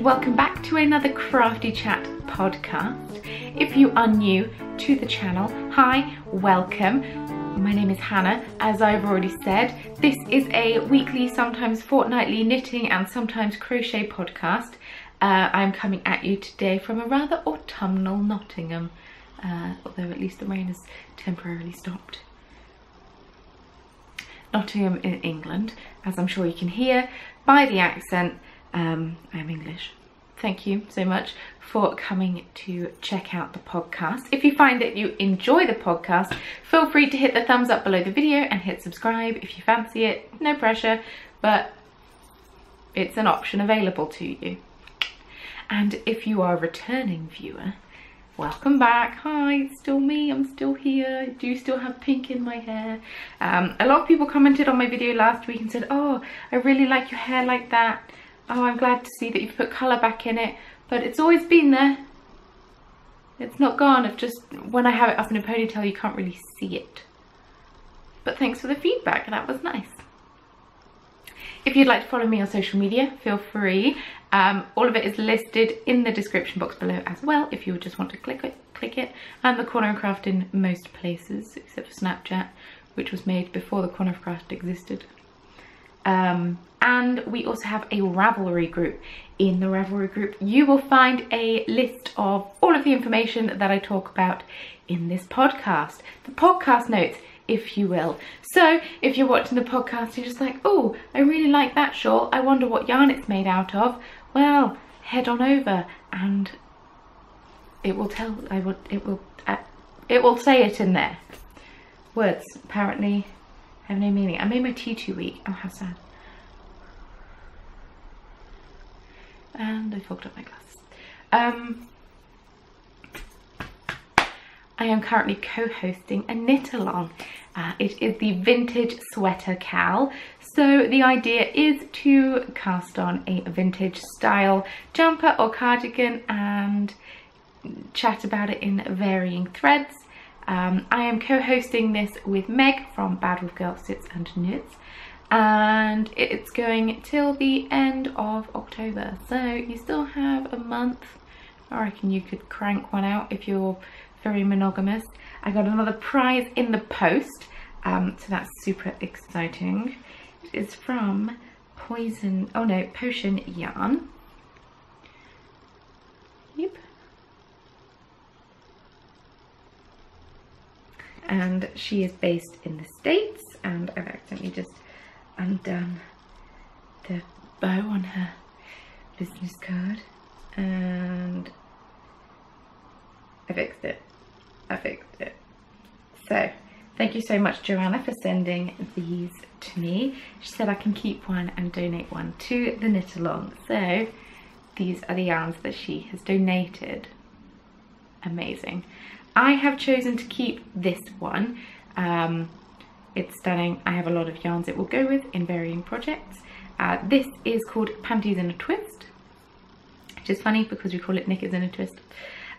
welcome back to another Crafty Chat podcast. If you are new to the channel, hi, welcome. My name is Hannah. As I've already said, this is a weekly, sometimes fortnightly knitting and sometimes crochet podcast. I'm coming at you today from a rather autumnal Nottingham, although at least the rain has temporarily stopped. Nottingham in England, as I'm sure you can hear by the accent. I'm English. Thank you so much for coming to check out the podcast. If you find that you enjoy the podcast, feel free to hit the thumbs up below the video and hit subscribe if you fancy it. No pressure, but it's an option available to you. And if you are a returning viewer, welcome back. Hi, it's still me. I'm still here. I do still have pink in my hair. A lot of people commented on my video last week and said, oh, I really like your hair like that. Oh, I'm glad to see that you've put colour back in it, but it's always been there. It's not gone. It's just when I have it up in a ponytail, you can't really see it. But thanks for the feedback. That was nice. If you'd like to follow me on social media, feel free. All of it is listed in the description box below as well, if you just want to click it. And the Corner of Craft in most places, except for Snapchat, which was made before the Corner of Craft existed. And we also have a Ravelry group. In the Ravelry group, you will find a list of all of the information that I talk about in this podcast. The podcast notes, if you will. So if you're watching the podcast, you're just like, oh, I really like that shawl. I wonder what yarn it's made out of. Well, head on over and it will tell, it will say it in there. Words apparently have no meaning. I made my tea too weak. Oh, how sad. And I fogged up my glasses. I am currently co-hosting a knit along. It is the vintage sweater cal. So the idea is to cast on a vintage style jumper or cardigan and chat about it in varying threads. I am co-hosting this with Meg from Bad Wolf Girl Sits and Knits, and it's going till the end of October. So you still have a month. I reckon you could crank one out if you're very monogamous. I got another prize in the post, so that's super exciting. It is from Potion Yarn. Yep. And she is based in the States, and I've accidentally just undone the bow on her business card, and I fixed it. So thank you so much, Joanna, for sending these to me. She said I can keep one and donate one to the knit along. So these are the yarns that she has donated. Amazing. I have chosen to keep this one. It's stunning. I have a lot of yarns it will go with in varying projects. This is called Panties in a Twist, which is funny because we call it knickers in a twist.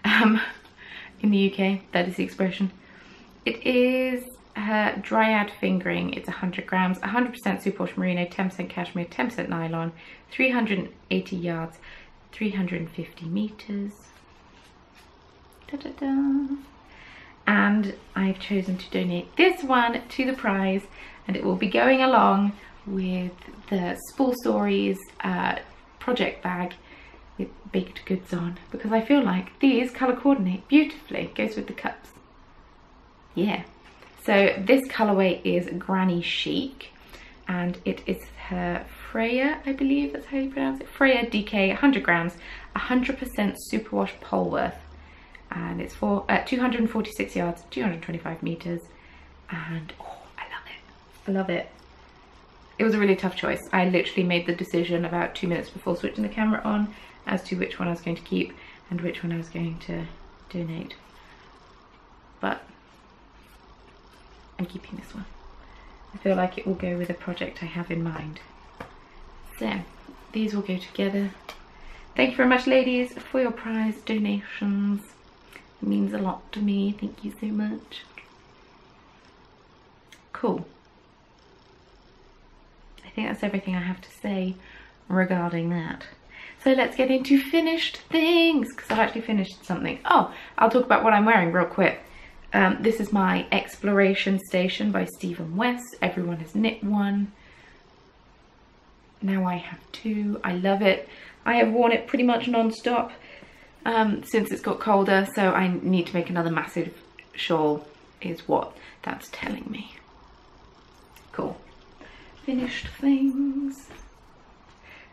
In the UK, that is the expression. It is Dryad fingering. It's 100 grams, 100% superwash merino, 10% cashmere, 10% nylon, 380 yards, 350 meters. Da-da-da. And I've chosen to donate this one to the prize, and it will be going along with the Spool Stories project bag with baked goods on, because I feel like these colour coordinate beautifully. Goes with the cups. Yeah. So this colourway is Granny Chic, and it is her Freya, I believe that's how you pronounce it. Freya DK, 100 grams, 100% superwash Polworth. And it's for 246 yards, 225 meters, and oh, I love it. I love it. It was a really tough choice. I literally made the decision about 2 minutes before switching the camera on as to which one I was going to keep and which one I was going to donate. But I'm keeping this one. I feel like it will go with a project I have in mind. So these will go together. Thank you very much, ladies, for your prize donations. It means a lot to me. Thank you so much. Cool. I think that's everything I have to say regarding that. So let's get into finished things, because I actually finished something. Oh, I'll talk about what I'm wearing real quick. This is my Exploration Station by Stephen West. Everyone has knit one. Now I have two. I love it. I have worn it pretty much non-stop since it's got colder, so I need to make another massive shawl is what that's telling me. Cool. Finished things.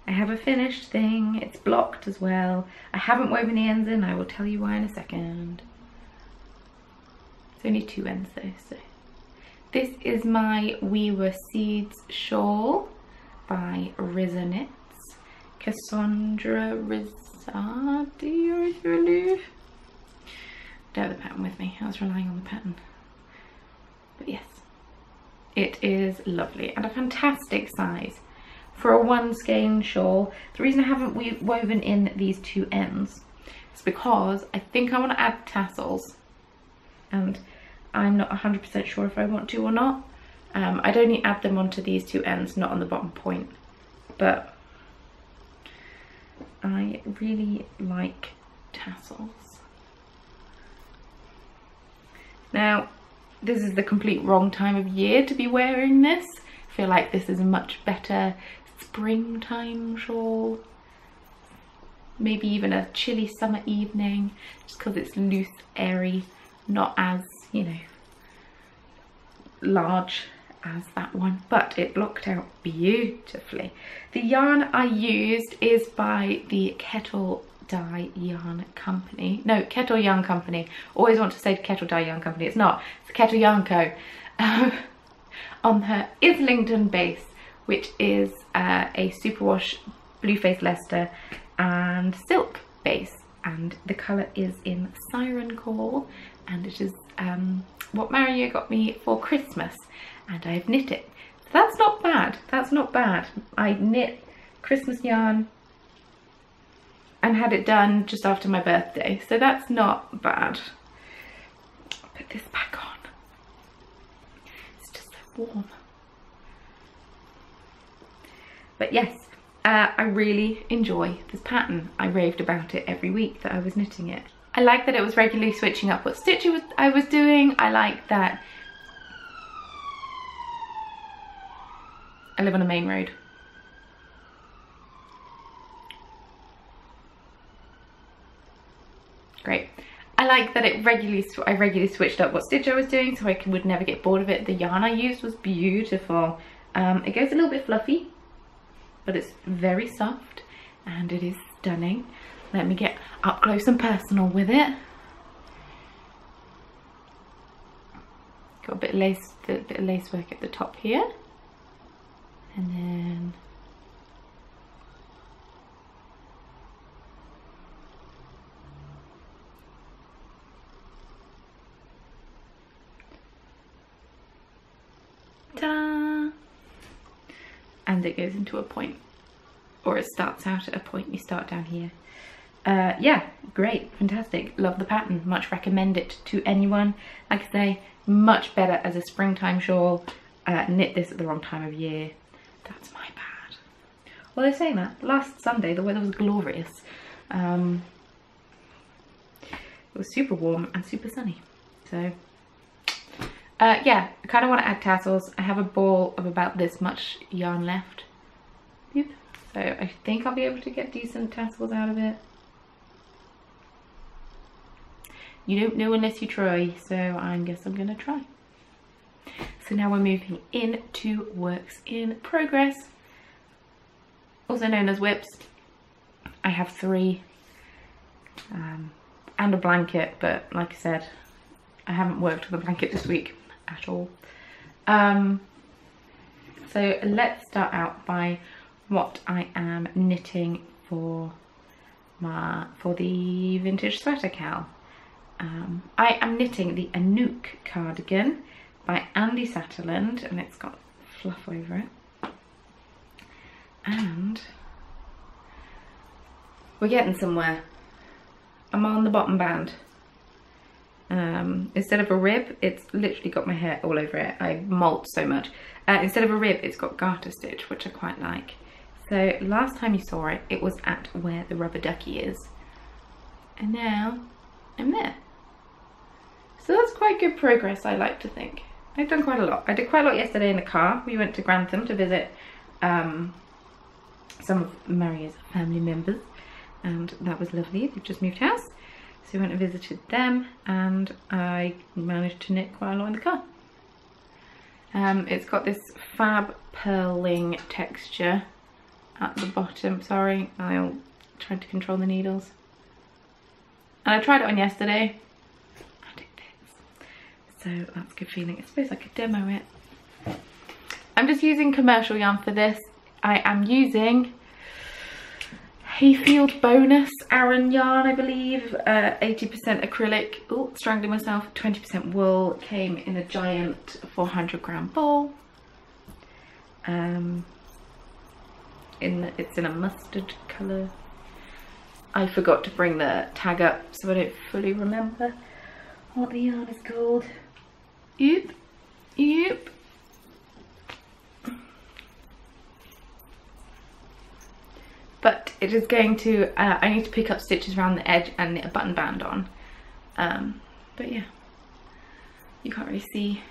I have a finished thing. It's blocked as well. I haven't woven the ends in. I will tell you why in a second. It's only 2 ends though. So this is my Weaver Seeds shawl by Riza Knits. Cassandra Rizzardi, or I believe. Don't have the pattern with me. I was relying on the pattern. But yes, it is lovely and a fantastic size for a 1 skein shawl. The reason I haven't woven in these 2 ends is because I think I want to add tassels, and I'm not 100% sure if I want to or not. I'd only add them onto these 2 ends, not on the bottom point, but I really like tassels. Now, this is the complete wrong time of year to be wearing this. I feel like this is a much better springtime shawl. Maybe even a chilly summer evening, just because it's loose, airy, not as, you know, large as that one, but it blocked out beautifully. The yarn I used is by the Kettle Dye Yarn Company. No, Kettle Yarn Company. Always want to say Kettle Dye Yarn Company. It's not. It's Kettle Yarn Co. On her Islington base, which is a superwash Blueface Leicester and silk base, and the colour is in Siren Call, and it is what Mario got me for Christmas, and I've knit it. So that's not bad. That's not bad. I knit Christmas yarn and had it done just after my birthday, so that's not bad. I'll put this back on. It's just so warm. But yes, I really enjoy this pattern. I raved about it every week that I was knitting it. I like that it was regularly switching up what stitch I was doing. I like that I live on a main road. Great. I like that I regularly switched up what stitch I was doing, so I would never get bored of it. The yarn I used was beautiful. It goes a little bit fluffy, but it's very soft and it is stunning. Let me get up close and personal with it. Got a bit of lace work at the top here, and then ta-da! And it goes into a point, or it starts out at a point. You start down here. Yeah, great, fantastic, love the pattern, much recommend it to anyone. Like I say, much better as a springtime shawl. Knit this at the wrong time of year. That's my bad. Although saying that, last Sunday the weather was glorious. It was super warm and super sunny. So yeah, I kind of want to add tassels. I have a ball of about this much yarn left. Yep. So I think I'll be able to get decent tassels out of it. You don't know unless you try, so I guess I'm gonna try. So now we're moving into works in progress, also known as whips. I have 3 and a blanket, but like I said, I haven't worked with a blanket this week at all. So let's start out by what I am knitting for the vintage sweater cowl. I am knitting the Anouk cardigan by Andy Satterland, and it's got fluff over it. And we're getting somewhere. I'm on the bottom band. Instead of a rib, it's literally got my hair all over it. I molt so much. Instead of a rib, it's got garter stitch, which I quite like. So last time you saw it, it was at where the rubber ducky is. And now I'm there. So that's quite good progress, I like to think. I've done quite a lot. I did quite a lot yesterday in the car. We went to Grantham to visit some of Maria's family members, and that was lovely. They've just moved house. So we went and visited them, and I managed to knit quite a lot in the car. It's got this fab purling texture at the bottom. Sorry, I tried to control the needles. And I tried it on yesterday, and it fits. So that's a good feeling. I suppose I could demo it. I'm just using commercial yarn for this. I am using Hayfield Bonus Aran yarn, I believe. 80% acrylic. Oh, strangling myself. 20% wool. Came in a giant 400-gram ball. It's in a mustard colour. I forgot to bring the tag up, so I don't fully remember what the yarn is called. Oop, oop. But it is going to, I need to pick up stitches around the edge and knit a button band on. But yeah, you can't really see.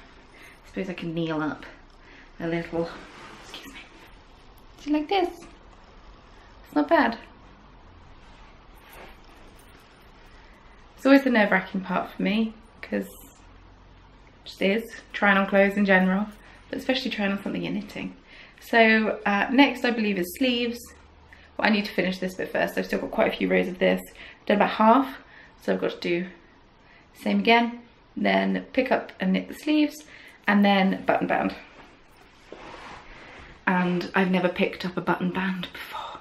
I suppose I can kneel up a little. Excuse me. Do you like this? It's not bad. It's always the nerve-wracking part for me, because it just is trying on clothes in general, but especially trying on something you're knitting. So next I believe is sleeves. Well, I need to finish this bit first. I've still got quite a few rows of this. I've done about half, so I've got to do the same again, then pick up and knit the sleeves, and then button band. And I've never picked up a button band before,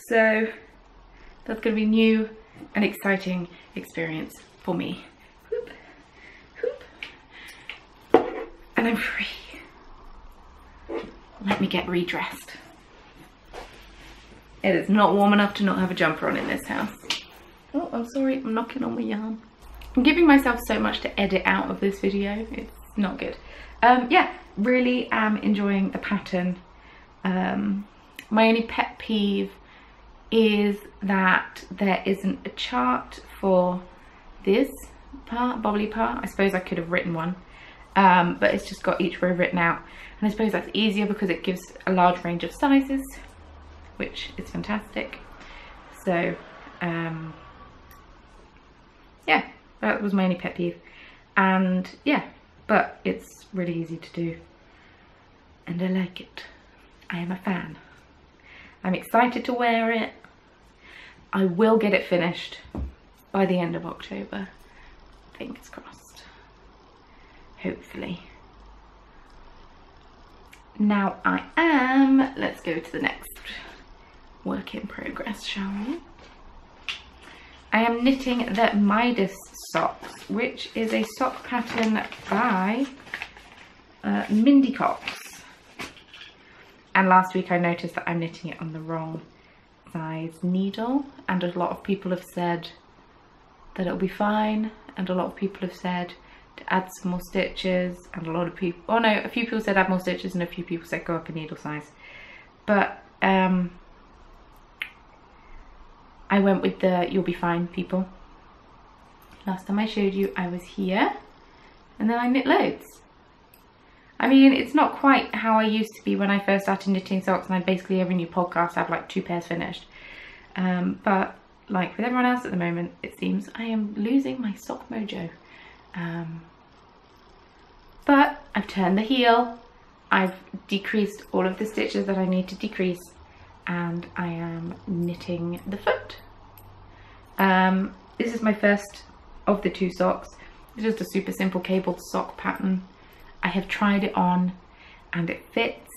so that's going to be new and exciting experience for me. Whoop, whoop. And I'm free. Let me get redressed. It is not warm enough to not have a jumper on in this house. Oh, I'm sorry, I'm knocking on my yarn. I'm giving myself so much to edit out of this video. It's not good. Yeah, really am enjoying the pattern. My only pet peeve is that there isn't a chart for this part, bobbly part. I suppose I could have written one, but it's just got each row written out, and I suppose that's easier because it gives a large range of sizes, which is fantastic. So yeah, that was my only pet peeve. And yeah, but it's really easy to do and I like it. I am a fan. I'm excited to wear it. I will get it finished by the end of October. Fingers crossed. Hopefully. Now let's go to the next work in progress, shall we? I am knitting the Midas socks, which is a sock pattern by Mindy Cox. And last week I noticed that I'm knitting it on the wrong size needle, and a lot of people have said that it'll be fine, and a lot of people have said to add some more stitches, and a lot of people, oh no, a few people said add more stitches and a few people said go up a needle size. But I went with the you'll be fine people. Last time I showed you I was here, and then I knit loads. I mean, it's not quite how I used to be when I first started knitting socks, and I basically every new podcast have like 2 pairs finished. But like with everyone else at the moment, it seems I am losing my sock mojo. But I've turned the heel, I've decreased all of the stitches that I need to decrease, and I am knitting the foot. This is my first of the 2 socks. It's just a super simple cabled sock pattern. I have tried it on and it fits.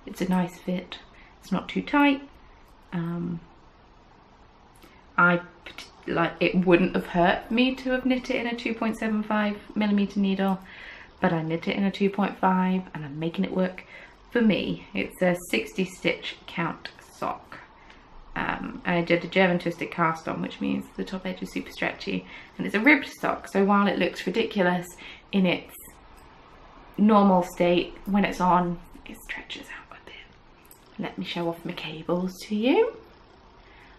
It's a nice fit. It's not too tight. It wouldn't have hurt me to have knit it in a 2.75mm needle, but I knit it in a 2.5 and I'm making it work for me. It's a 60 stitch count sock. I did a German twisted cast on, which means the top edge is super stretchy, and it's a ribbed sock, so while it looks ridiculous in its normal state, when it's on, it stretches out a bit. let me show off my cables to you.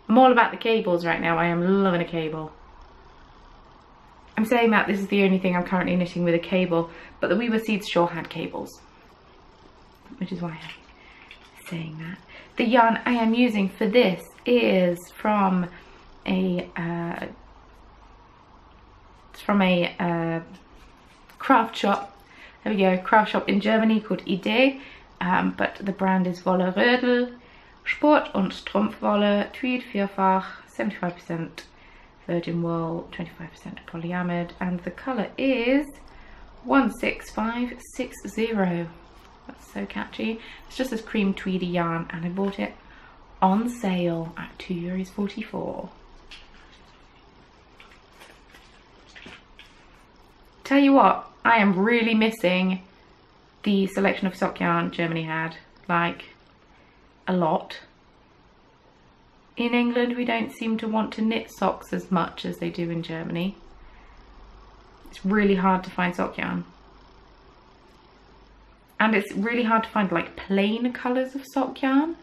I'm all about the cables right now. I am loving a cable. I'm saying that this is the only thing I'm currently knitting with a cable, but the Weaver Seeds sure had cables, which is why I'm saying that. The yarn I am using for this is from a craft shop. There we go, craft shop in Germany called Idee, but the brand is Wolle Rödel, Sport- und Strumpfwolle, Tweed vierfach, 75% virgin wool, 25% polyamide, and the colour is 16560. That's so catchy. It's just this cream tweedy yarn, and I bought it on sale at €2.44. Tell you what, I am really missing the selection of sock yarn Germany had, like a lot. In England, we don't seem to want to knit socks as much as they do in Germany. It's really hard to find sock yarn. And it's really hard to find like plain colours of sock yarn.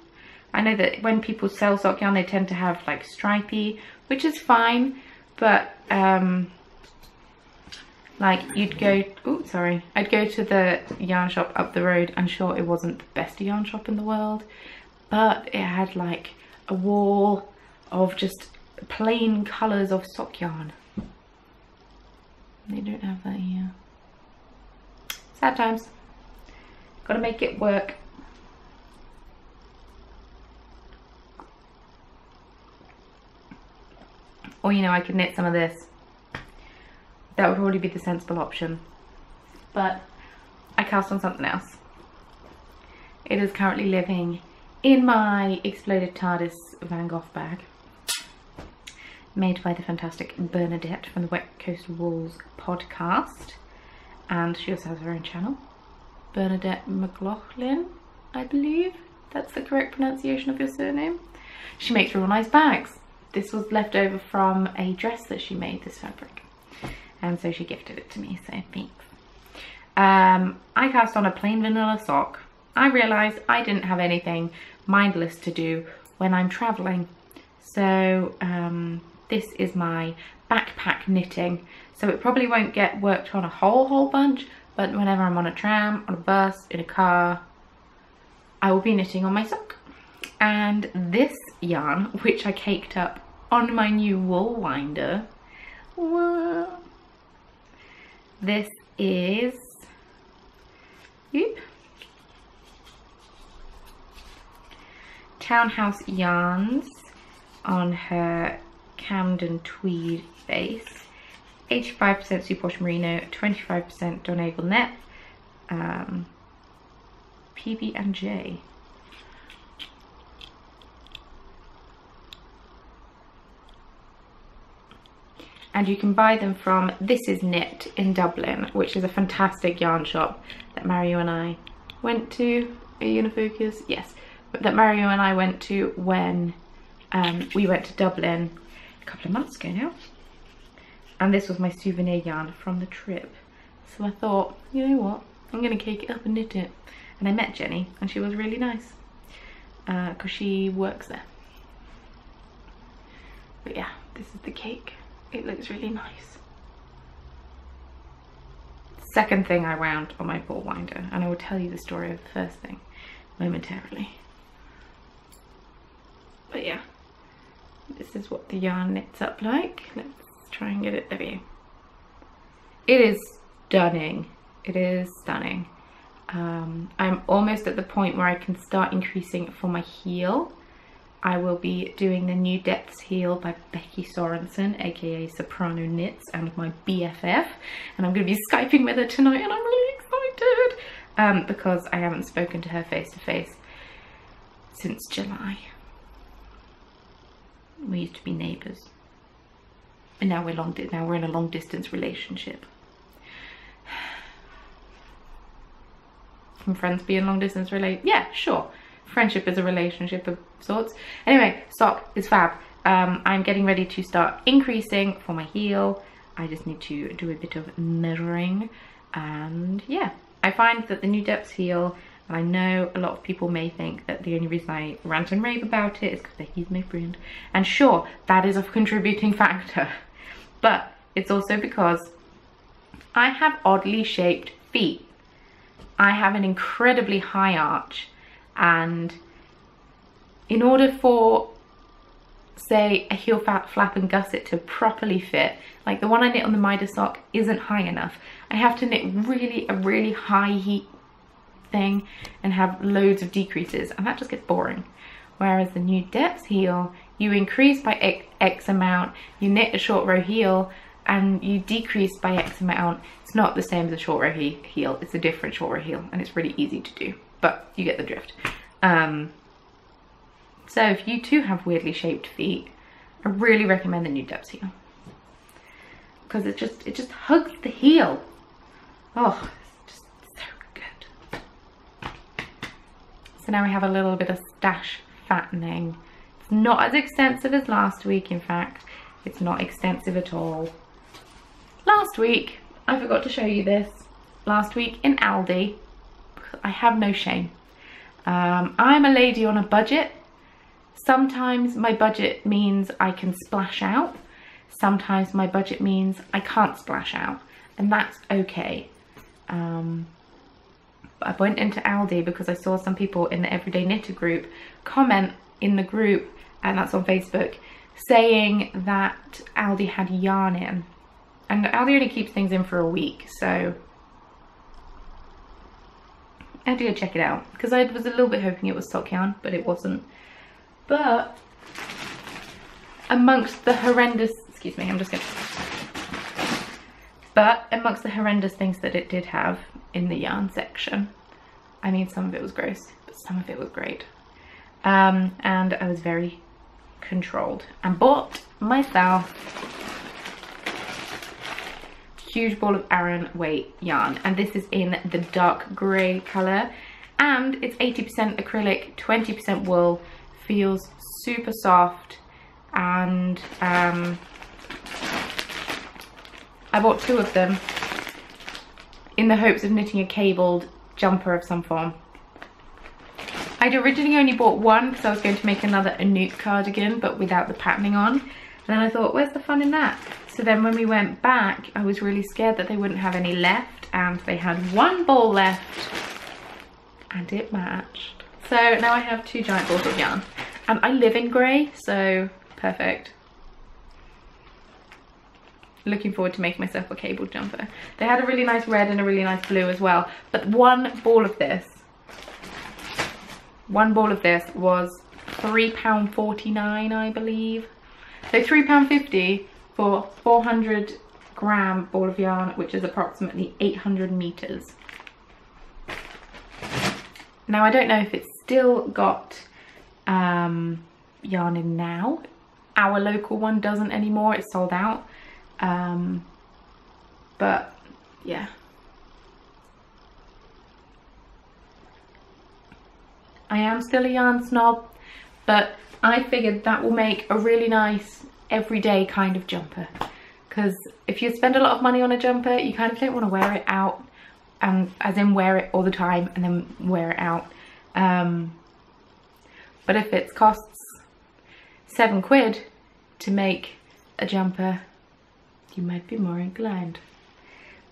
I know that when people sell sock yarn, they tend to have like stripy, which is fine, but like you'd go, I'd go to the yarn shop up the road, and sure, it wasn't the best yarn shop in the world, but it had like a wall of just plain colours of sock yarn. They don't have that here. Sad times. Gotta make it work. Or, you know, I could knit some of this. That would probably be the sensible option. But I cast on something else. It is currently living in my Exploded TARDIS Van Gogh bag, made by the fantastic Bernadette from the Wet Coast Wools podcast, and she also has her own channel, Bernadette McLaughlin, I believe that's the correct pronunciation of your surname. She makes real nice bags. This was left over from a dress that she made, this fabric, and so she gifted it to me, so thanks. I cast on a plain vanilla sock. I realised I didn't have anything mindless to do when I'm travelling, so this is my backpack knitting, so it probably won't get worked on a whole bunch, but whenever I'm on a tram, on a bus, in a car, I will be knitting on my sock. And this yarn, which I caked up on my new wool winder, this is Townhouse Yarns on her Camden tweed base, 85% superwash merino, 25% Donegal net, PB&J. And you can buy them from This Is Knit in Dublin, which is a fantastic yarn shop that Mario and I went to. Are you gonna focus? Yes. That Mario and I went to when we went to Dublin a couple of months ago now. And this was my souvenir yarn from the trip. So I thought, you know what, I'm gonna cake it up and knit it. And I met Jenny, and she was really nice, because she works there. But yeah, this is the cake. It looks really nice. Second thing I wound on my ball winder, and I will tell you the story of the first thing momentarily. But yeah, this is what the yarn knits up like. Let's try and get it, there we go. It is stunning. It is stunning. I'm almost at the point where I can start increasing for my heel. I will be doing the New Depths heel by Becky Sorensen, aka Soprano Knits, and my BFF, and I'm going to be Skyping with her tonight, and I'm really excited because I haven't spoken to her face to face since July. We used to be neighbours, and now we're in a long distance relationship. Can friends be in long distance relationship? Yeah, sure. Friendship is a relationship of sorts. Anyway, sock is fab. I'm getting ready to start increasing for my heel. I just need to do a bit of measuring, and yeah, I find that the New Depths heel And I know a lot of people may think that the only reason I rant and rave about it is because Becky's my friend. And sure, that is a contributing factor. But it's also because I have oddly shaped feet. I have an incredibly high arch, and in order for, say, a heel flap and gusset to properly fit, like the one I knit on the Midas sock isn't high enough. I have to knit a really high heat thing and have loads of decreases, and that just gets boring. Whereas the new depth heel, you increase by X amount, you knit a short row heel, and you decrease by X amount. It's not the same as a short row heel, it's a different short row heel, and it's really easy to do, but you get the drift. So if you too have weirdly shaped feet, I really recommend the new depth heel, because it just hugs the heel. Oh, it's just so good. So now we have a little bit of stash fattening. It's not as extensive as last week, in fact. It's not extensive at all. Last week, I forgot to show you this. Last week in Aldi, I have no shame. I'm a lady on a budget. Sometimes my budget means I can splash out. Sometimes my budget means I can't splash out, and that's okay. I went into Aldi because I saw some people in the Everyday Knitter group comment in the group, and that's on Facebook, saying that Aldi had yarn in. And Aldi only keeps things in for a week, so I had to go check it out, because I was a little bit hoping it was stock yarn, but it wasn't. But amongst the horrendous, excuse me, but amongst the horrendous things that it did have in the yarn section, I mean, some of it was gross, but some of it was great. And I was very controlled and bought myself a huge ball of Aran weight yarn, and this is in the dark grey colour, and it's 80% acrylic, 20% wool. Feels super soft, and I bought 2 of them in the hopes of knitting a cabled jumper of some form. I'd originally only bought 1 because I was going to make another Anouk cardigan, but without the patterning on. And then I thought, where's the fun in that? So then when we went back, I was really scared that they wouldn't have any left, and they had 1 ball left, and it matched. So now I have 2 giant balls of yarn, and I live in grey, so perfect. Looking forward to making myself a cabled jumper. They had a really nice red and a really nice blue as well, but one ball of this was £3.49, I believe. So £3.50 for 400 gram ball of yarn, which is approximately 800 meters. Now I don't know if it's still got yarn in now. Our local one doesn't anymore, it's sold out. But yeah. I am still a yarn snob, but I figured that will make a really nice everyday kind of jumper. Because if you spend a lot of money on a jumper, you kind of don't want to wear it out, and as in wear it all the time and then wear it out. But if it costs £7 to make a jumper, you might be more inclined.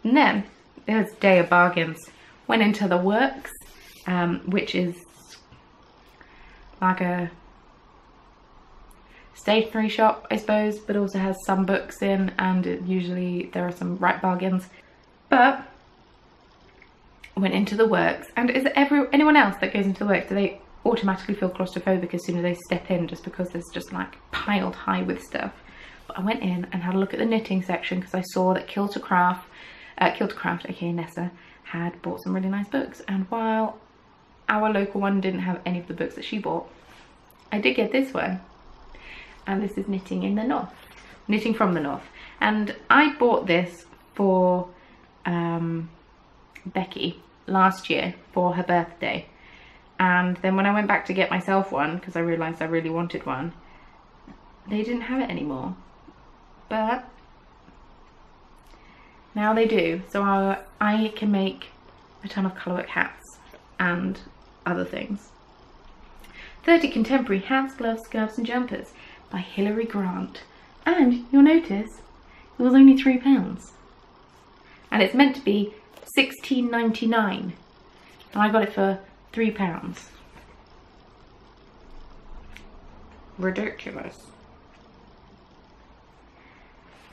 And then there's Day of Bargains. Went into the Works, which is like a stationery shop, I suppose, but also has some books in, and usually there are some right bargains. But went into the Works, and is anyone else that goes into the Works, do they automatically feel claustrophobic as soon as they step in, just because there's just like piled high with stuff? But I went in and had a look at the knitting section, because I saw that Kiltercraft, aka Nessa, had bought some really nice books, and while our local one didn't have any of the books that she bought, I did get this one, and this is Knitting in the North, Knitting from the North. And I bought this for Becky last year for her birthday, and then when I went back to get myself one, because I realised I really wanted one, they didn't have it anymore. But now they do, so I can make a ton of colourwork hats and other things. 30 contemporary hats, gloves, scarves and jumpers by Hilary Grant. And you'll notice it was only £3. And it's meant to be £16.99. And I got it for £3. Ridiculous.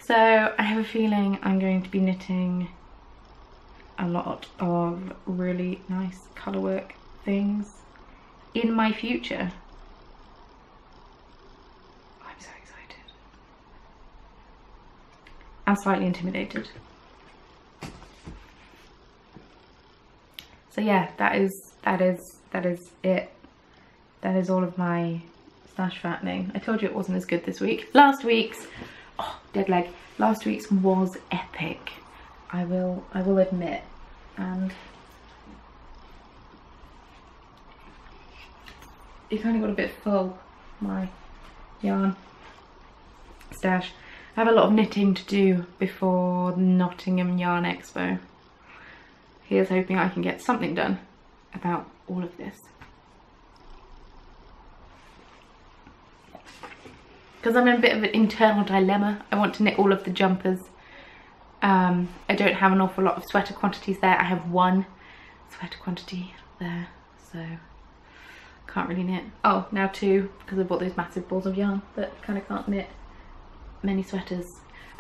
So I have a feeling I'm going to be knitting a lot of really nice colourwork things in my future. I'm so excited. I'm slightly intimidated. So yeah, that is it. That is all of my stash fattening. I told you it wasn't as good this week. Last week's, oh, dead leg. Last week's was epic. I will admit. And it kind of got a bit full, my yarn stash. I have a lot of knitting to do before Nottingham Yarn Expo. Here's hoping I can get something done about all of this. Because I'm in a bit of an internal dilemma. I want to knit all of the jumpers. I don't have an awful lot of sweater quantities there. I have one sweater quantity there, so can't really knit. Oh, now two, because I bought those massive balls of yarn, but kind of can't knit many sweaters,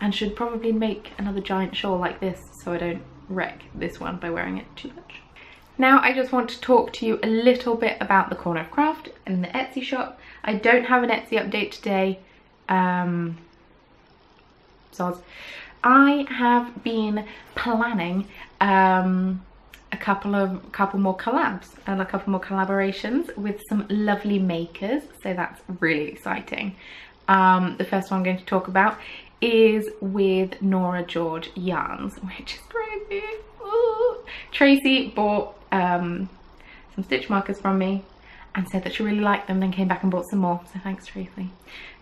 and should probably make another giant shawl like this so I don't wreck this one by wearing it too much. Now I just want to talk to you a little bit about the Corner of Craft and the Etsy shop. I don't have an Etsy update today. Soz. I have been planning a couple more collabs and a couple more collaborations with some lovely makers, so that's really exciting. The first one I'm going to talk about is with Nora George Yarns, which is crazy. Ooh. Tracy bought some stitch markers from me and said that she really liked them, then came back and bought some more, so thanks Tracy.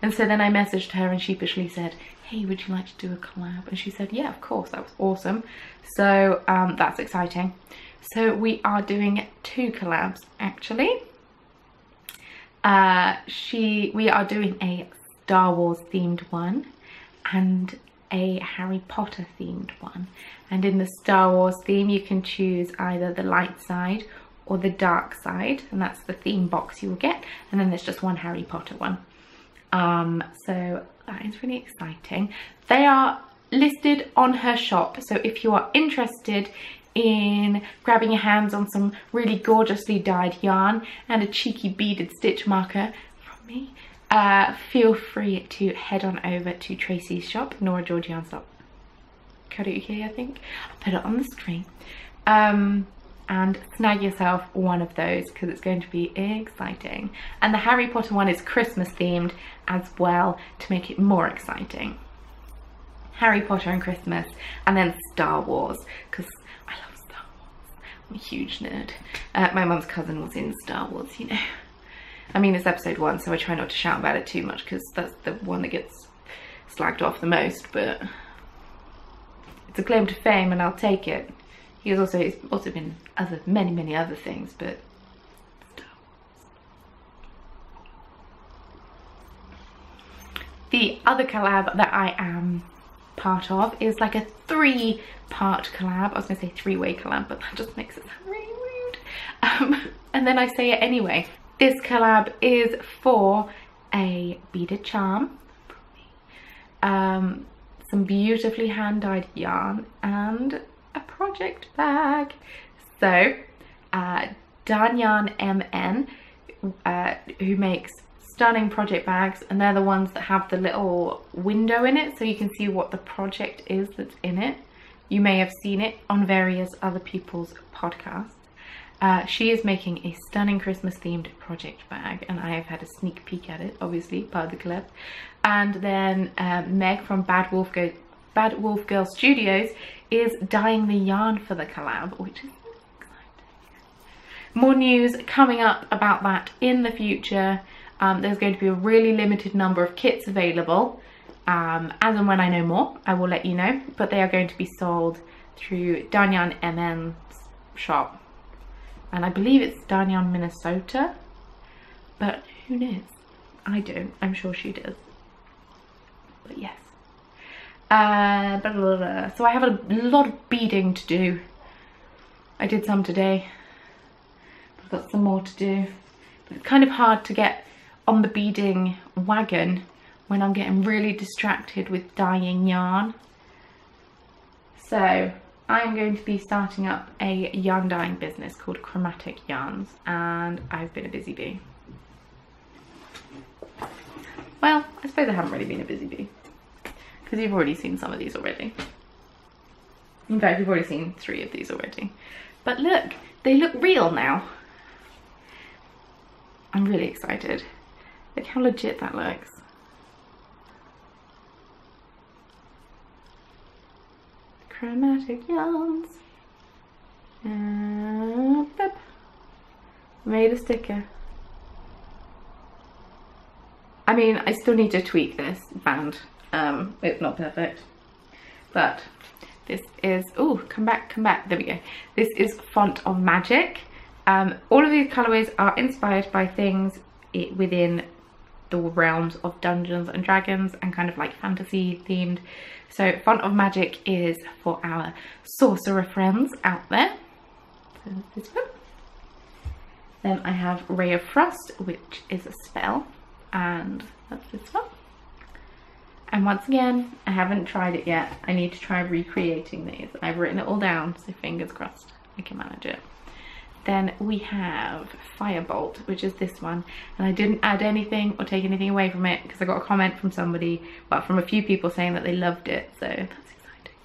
And so then I messaged her and sheepishly said, hey, would you like to do a collab? And she said, yeah, of course. That was awesome. So that's exciting. So we are doing 2 collabs actually. We are doing a Star Wars themed one and a Harry Potter themed one. And in the Star Wars theme you can choose either the light side or the dark side, and that's the theme box you will get, and then there's just one Harry Potter one. So that is really exciting. They are listed on her shop, so if you are interested in grabbing your hands on some really gorgeously dyed yarn and a cheeky beaded stitch marker from me, feel free to head on over to Tracy's shop, norageorgians.co.uk, I think. I'll put it on the screen. And snag yourself one of those because it's going to be exciting. And the Harry Potter one is Christmas themed as well to make it more exciting. Harry Potter and Christmas, and then Star Wars, because I love Star Wars. I'm a huge nerd. My mum's cousin was in Star Wars, you know. I mean, it's episode 1, so I try not to shout about it too much because that's the one that gets slagged off the most, but it's a claim to fame and I'll take it. He's also been many other things, but Star Wars. The other collab that I am part of is like a 3-part collab. I was going to say 3-way collab, but that just makes it sound really rude. And then I say it anyway. This collab is for a beaded charm, some beautifully hand-dyed yarn, and a project bag. So Danyan MN, who makes stunning project bags, and they're the ones that have the little window in it so you can see what the project is that's in it. You may have seen it on various other people's podcasts. She is making a stunning Christmas themed project bag, and I have had a sneak peek at it, obviously part of the collab. And then Meg from Bad Wolf Girl Studios is dyeing the yarn for the collab, which is exciting. More news coming up about that in the future. There's going to be a really limited number of kits available. As and when I know more, I will let you know, but they are going to be sold through Danyan MN's shop. and I believe it's done in Minnesota, but who knows? I don't. I'm sure she does. But yes. Blah, blah, blah. So I have a lot of beading to do. I did some today. I've got some more to do. But it's kind of hard to get on the beading wagon when I'm getting really distracted with dyeing yarn. So I'm going to be starting up a yarn dyeing business called Chromatic Yarns, and I've been a busy bee. Well, I suppose I haven't really been a busy bee, because you've already seen some of these already. In fact, you've already seen 3 of these already. But look, they look real now. I'm really excited. Look how legit that looks. Chromatic yarns. Made a sticker. I mean, I still need to tweak this band. It's not perfect. But this is, oh, come back, there we go. This is Font of Magic. All of these colorways are inspired by things within the realms of Dungeons and Dragons and kind of like fantasy themed. So Font of Magic is for our sorcerer friends out there. So this one. Then I have Ray of Frost, which is a spell, and that's this one. And once again, I haven't tried it yet. I need to try recreating these. I've written it all down, so fingers crossed I can manage it. Then we have Firebolt, which is this one, and I didn't add anything or take anything away from it because I got a comment from somebody, well, from a few people saying that they loved it, so that's exciting.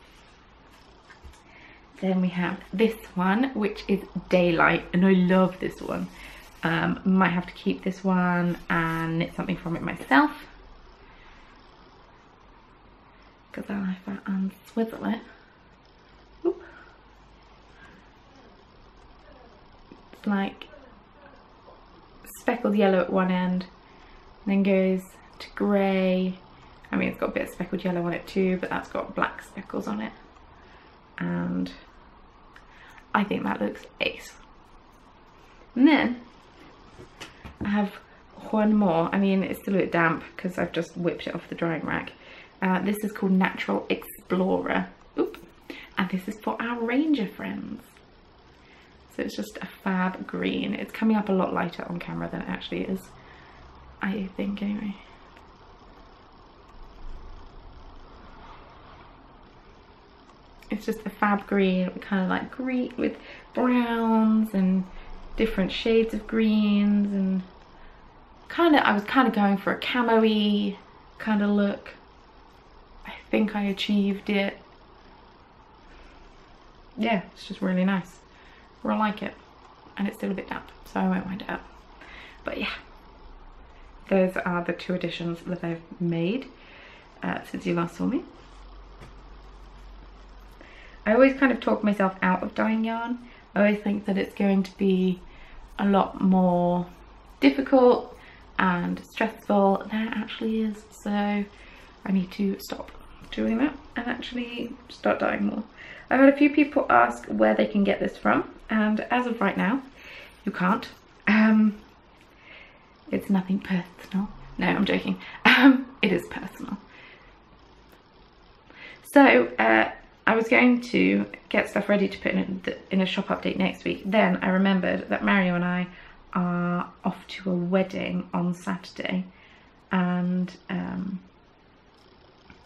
Then we have this one, which is Daylight, and I love this one. Might have to keep this one and knit something from it myself, because I like that and swizzle it. Oop. It's like speckled yellow at one end, then goes to grey. I mean, it's got a bit of speckled yellow on it too, but that's got black speckles on it, and I think that looks ace. And then I have one more. I mean, it's still a bit damp because I've just whipped it off the drying rack. This is called Natural Explorer. Oop. And this is for our ranger friends. So it's just a fab green. It's coming up a lot lighter on camera than it actually is, I think, anyway. It's just a fab green, kind of like green with browns and different shades of greens, and I was kind of going for a camo-y kind of look. I think I achieved it. Yeah, it's just really nice. I like it, and it's still a bit damp, so I won't wind it up. But yeah, those are the 2 additions that I've made since you last saw me. I always kind of talk myself out of dyeing yarn. I always think that it's going to be a lot more difficult and stressful than it actually is, so I need to stop doing that and actually start dyeing more. I've had a few people ask where they can get this from, and as of right now, you can't. It's nothing personal. No, I'm joking. It is personal. So I was going to get stuff ready to put in a shop update next week. Then I remembered that Mario and I are off to a wedding on Saturday, and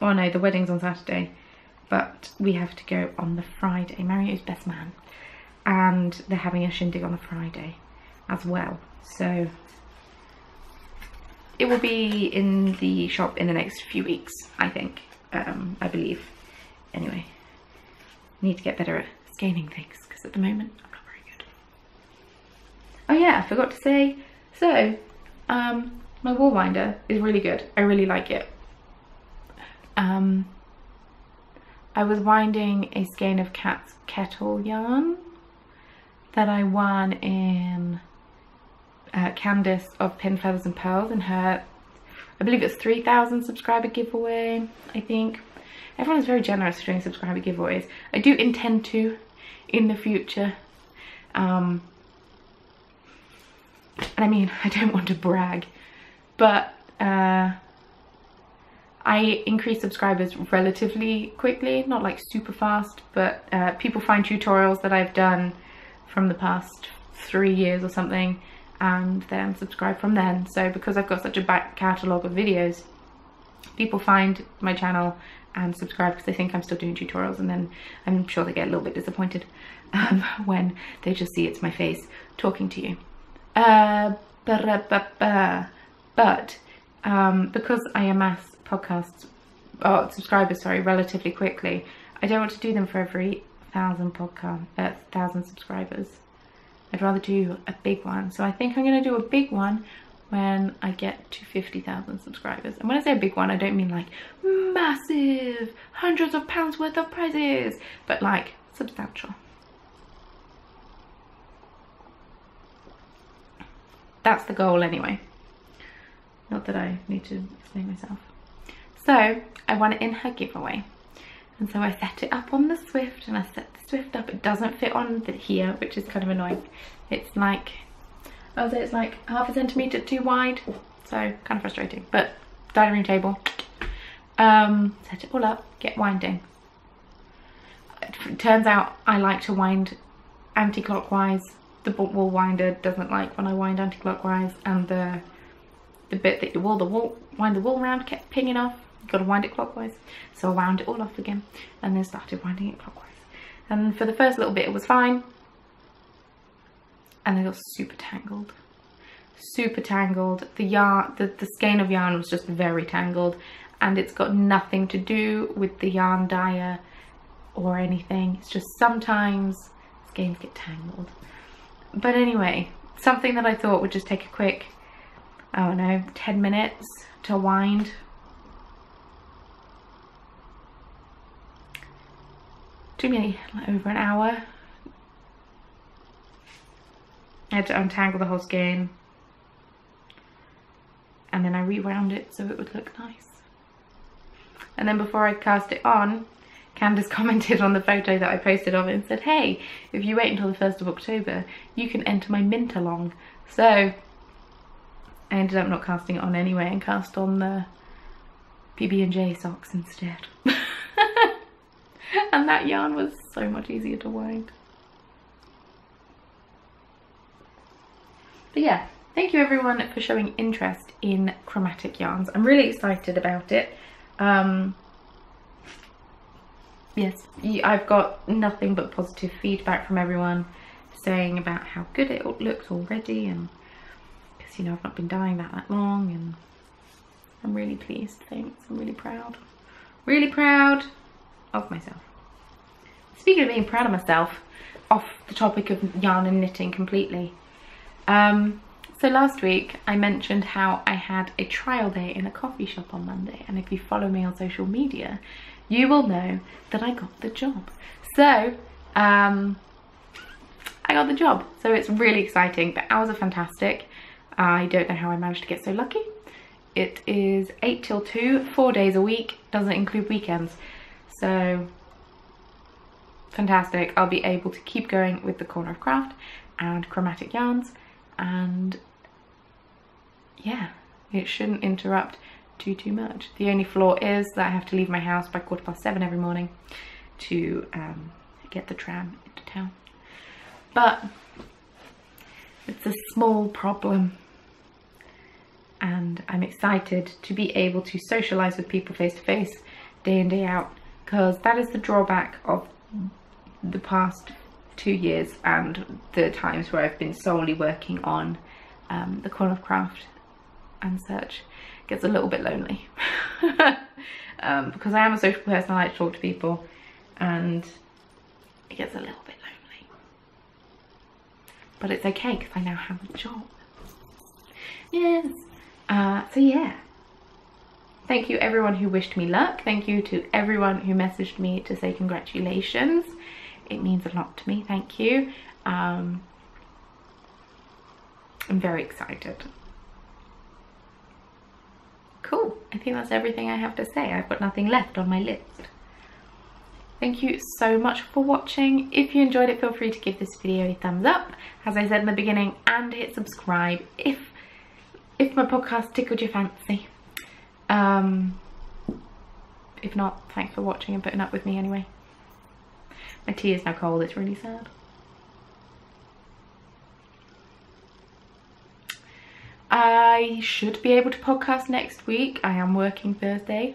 well, no, the wedding's on Saturday, but we have to go on the Friday. Mario's best man, and they're having a shindig on the Friday as well, so it will be in the shop in the next few weeks, I think. I believe. Anyway, need to get better at scaling things, because at the moment I'm not very good. Oh yeah, I forgot to say, so my wool winder is really good. I really like it. I was winding a skein of Cat's Kettle yarn that I won in Candice of Pin, Feathers and Pearls in her, I believe it's 3,000 subscriber giveaway, I think. Everyone's very generous doing subscriber giveaways. I do intend to in the future, and I mean, I don't want to brag, but I increase subscribers relatively quickly, not like super fast, but people find tutorials that I've done from the past 3 years or something and then subscribe from then. So because I've got such a back catalogue of videos, people find my channel and subscribe because they think I'm still doing tutorials, and then I'm sure they get a little bit disappointed when they just see it's my face talking to you. But because I amass subscribers, relatively quickly, I don't want to do them for every 1,000 subscribers. I'd rather do a big one. So I think I'm going to do a big one when I get to 50,000 subscribers. And when I say a big one, I don't mean like massive, hundreds of pounds worth of prizes, but like substantial. That's the goal anyway. Not that I need to explain myself. So I won it in her giveaway. And so I set it up on the Swift, and I set the Swift up. It doesn't fit on here, which is kind of annoying. It's like, I'll say it's like 0.5 centimetre too wide. So kind of frustrating, but dining room table. Set it all up, get winding. It turns out I like to wind anti-clockwise. The wool winder doesn't like when I wind anti-clockwise, and the bit that you wind the wool around kept pinging off. You've got to wind it clockwise. So I wound it all off again and then started winding it clockwise. And for the first little bit it was fine, and then it got super tangled. Super tangled. The yarn, the skein of yarn was just very tangled, and it's got nothing to do with the yarn dyer or anything. It's just sometimes skeins get tangled. But anyway, something that I thought would just take a quick, I don't know, 10 minutes to wind. Took me like over an hour. I had to untangle the whole skein, and then I rewound it so it would look nice. And then before I cast it on, Candace commented on the photo that I posted of it and said, hey, if you wait until the 1st of October, you can enter my mint along. So I ended up not casting it on anyway and cast on the PB&J socks instead. And that yarn was so much easier to wind. But yeah, thank you everyone for showing interest in chromatic yarns. I'm really excited about it. Yes, I've got nothing but positive feedback from everyone saying about how good it looks already, and because, you know, I've not been dyeing that long, and I'm really pleased. Thanks. I'm really proud of myself. Speaking of being proud of myself, off the topic of yarn and knitting completely, so last week I mentioned how I had a trial day in a coffee shop on Monday, and if you follow me on social media, you will know that I got the job. So I got the job, so it's really exciting. The hours are fantastic. I don't know how I managed to get so lucky. It is 8 till 2, 4 days a week, doesn't include weekends. So fantastic. I'll be able to keep going with the Corner of Craft and chromatic yarns, and yeah, it shouldn't interrupt too much. The only flaw is that I have to leave my house by 7:15 every morning to get the tram into town, but it's a small problem, and I'm excited to be able to socialize with people face to face, day in, day out, because that is the drawback of the past 2 years and the times where I've been solely working on the Corner of Craft and such. It gets a little bit lonely because I am a social person. I like to talk to people, and it gets a little bit lonely, but it's okay because I now have a job. Yes. So yeah, thank you everyone who wished me luck. Thank you to everyone who messaged me to say congratulations. It means a lot to me. Thank you. I'm very excited. Cool. I think that's everything I have to say. I've got nothing left on my list. Thank you so much for watching. If you enjoyed it, feel free to give this video a thumbs up, as I said in the beginning, and hit subscribe if my podcast tickled your fancy. If not, thanks for watching and putting up with me anyway. My tea is now cold, it's really sad. I should be able to podcast next week. I am working Thursday.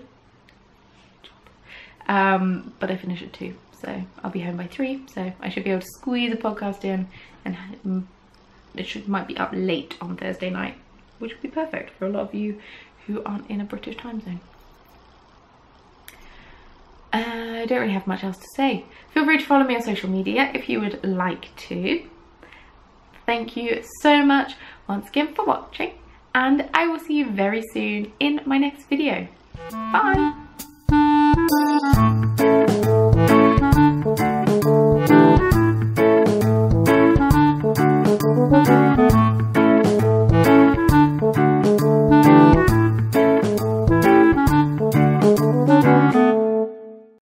But I finish at 2, so I'll be home by 3, so I should be able to squeeze a podcast in, and it might be up late on Thursday night, which would be perfect for a lot of you who aren't in a British time zone. I don't really have much else to say. Feel free to follow me on social media if you would like to. Thank you so much once again for watching, and I will see you very soon in my next video. Bye!